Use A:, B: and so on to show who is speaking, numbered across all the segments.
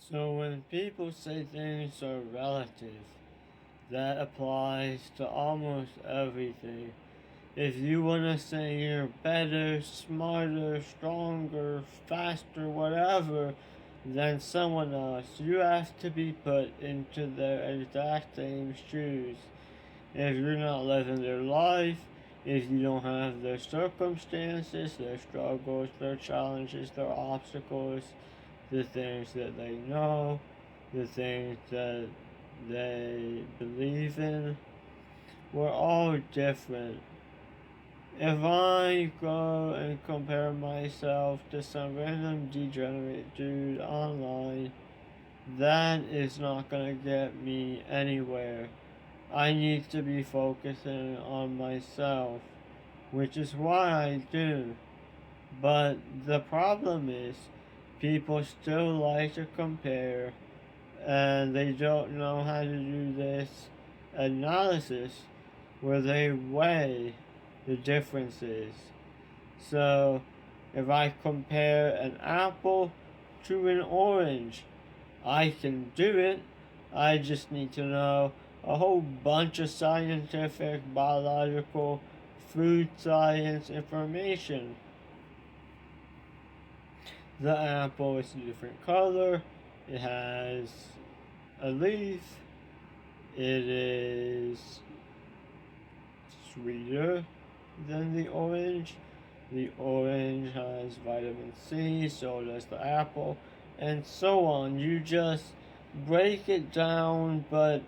A: So when people say things are relative, that applies to almost everything. If you want to say you're better, smarter, stronger, faster, whatever than someone else, you have to be put into their exact same shoes. If you're not living their life, if you don't have their circumstances, their struggles, their challenges, their obstacles, the things that they know, the things that they believe in, we're all different. If I go and compare myself to some random degenerate dude online, that is not gonna get me anywhere. I need to be focusing on myself, which is why I do. But the problem is, people still like to compare, and they don't know how to do this analysis where they weigh the differences. So, if I compare an apple to an orange, I can do it. I just need to know a whole bunch of scientific, biological, food science information. The apple is a different color. It has a leaf. It is sweeter than the orange. The orange has vitamin C, so does the apple, and so on. You just break it down, but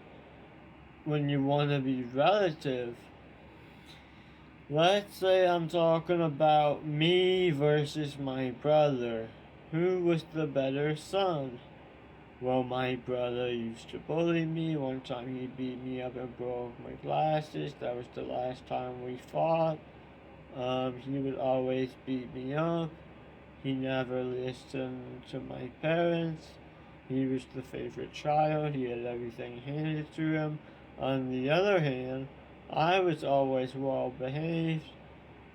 A: when you want to be relative, let's say I'm talking about me versus my brother. Who was the better son? Well, my brother used to bully me. One time he beat me up and broke my glasses. That was the last time we fought. He would always beat me up. He never listened to my parents. He was the favorite child. He had everything handed to him. On the other hand, I was always well behaved.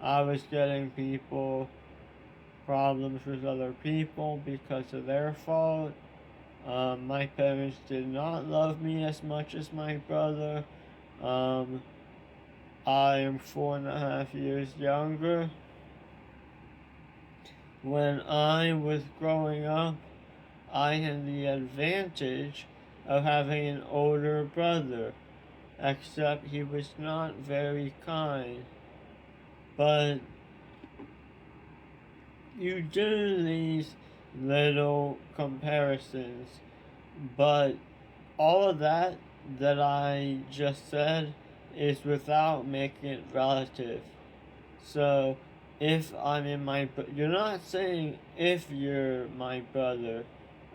A: I was getting people problems with other people because of their fault. My parents did not love me as much as my brother. Um, I am 4.5 years younger. When I was growing up, I had the advantage of having an older brother, except he was not very kind. But you do these little comparisons, but all of that I just said is without making it relative. So if I'm in my, you're not saying if you're my brother.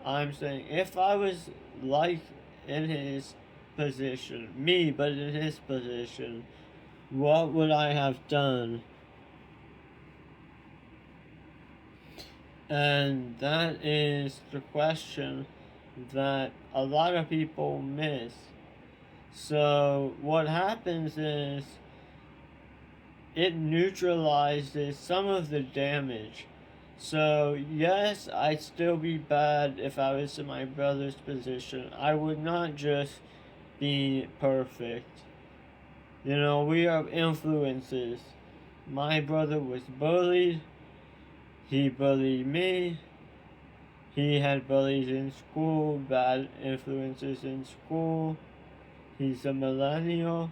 A: I'm saying if I was like in his position, me, but in his position, what would I have done? And that is the question that a lot of people miss. So what happens is it neutralizes some of the damage. So yes, I'd still be bad if I was in my brother's position. I would not just be perfect. You know, we have influences. My brother was bullied. He bullied me. He had bullies in school, bad influences in school. He's a millennial.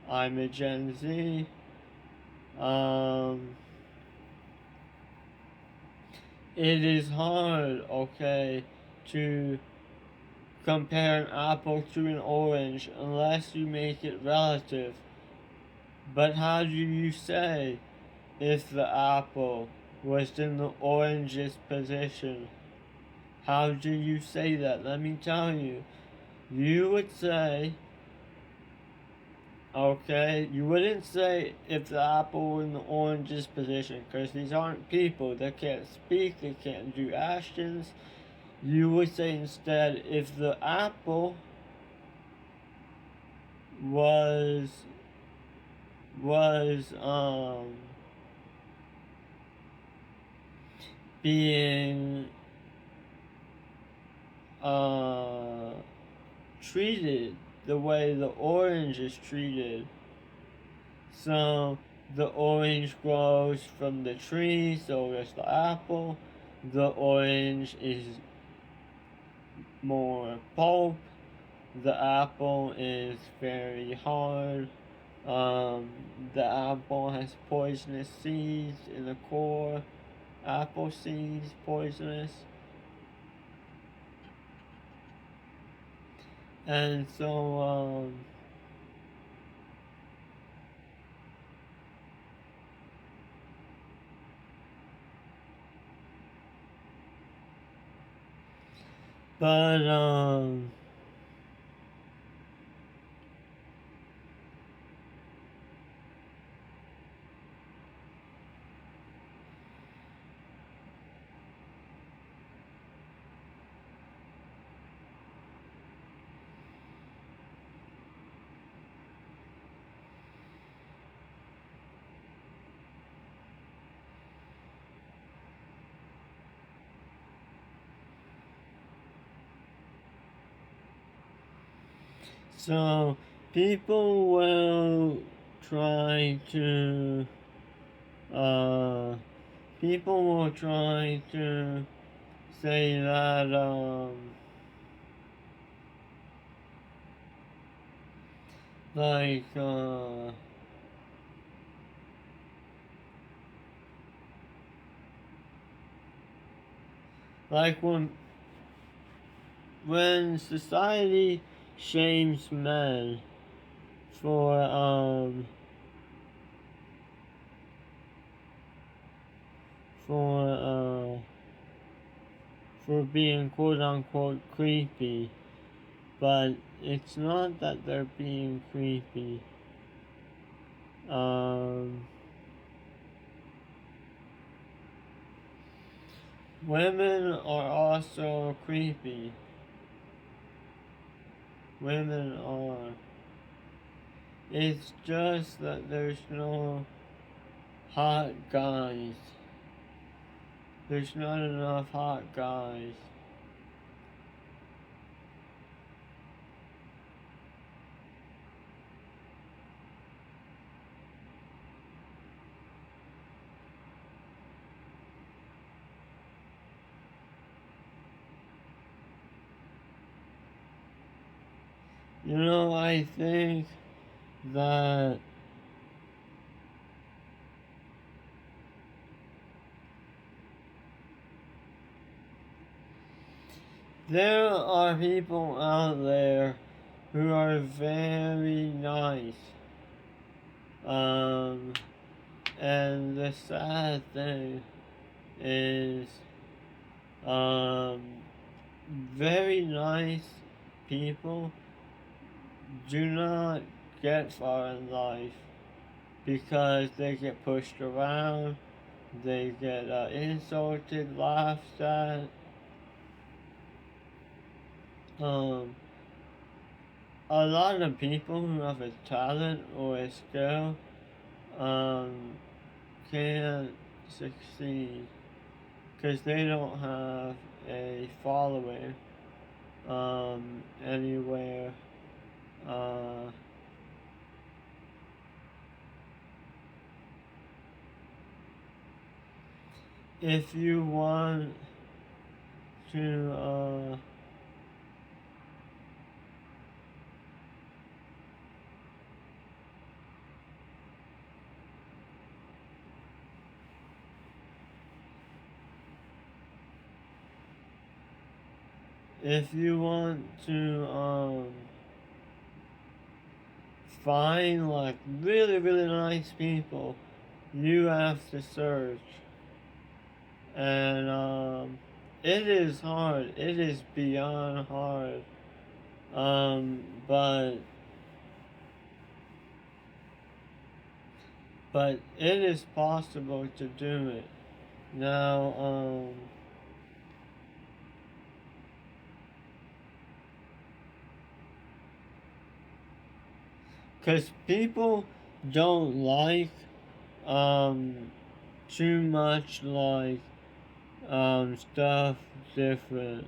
A: I'm a Gen Z. Um, it is hard, okay, to compare an apple to an orange unless you make it relative. But how do you say if the apple was in the orange's position? How do you say that? Let me tell you. You would say, okay, you wouldn't say if the apple were in the orange's position, because these aren't people. They can't speak, they can't do actions. You would say instead if the apple was was being uh, treated the way the orange is treated. So the orange grows from the tree, so does the apple. The orange is more pulp. The apple is very hard. The apple has poisonous seeds in the core. Apple seeds poisonous. And so, but, so people will try to, people will try to say that, like, like when society shames men for, for, for being quote unquote creepy, but it's not that they're being creepy. Women are also creepy. Women are. It's just that there's no hot guys. There's not enough hot guys. You know, I think that there are people out there who are very nice. And the sad thing is, very nice people do not get far in life because they get pushed around, they get insulted, laughed at. A lot of people who have a talent or a skill can't succeed because they don't have a following anywhere. If you want to if you want to find like really really nice people, you have to search. And it is hard. It is beyond hard. But it is possible to do it. Now, because people don't like too much like stuff different.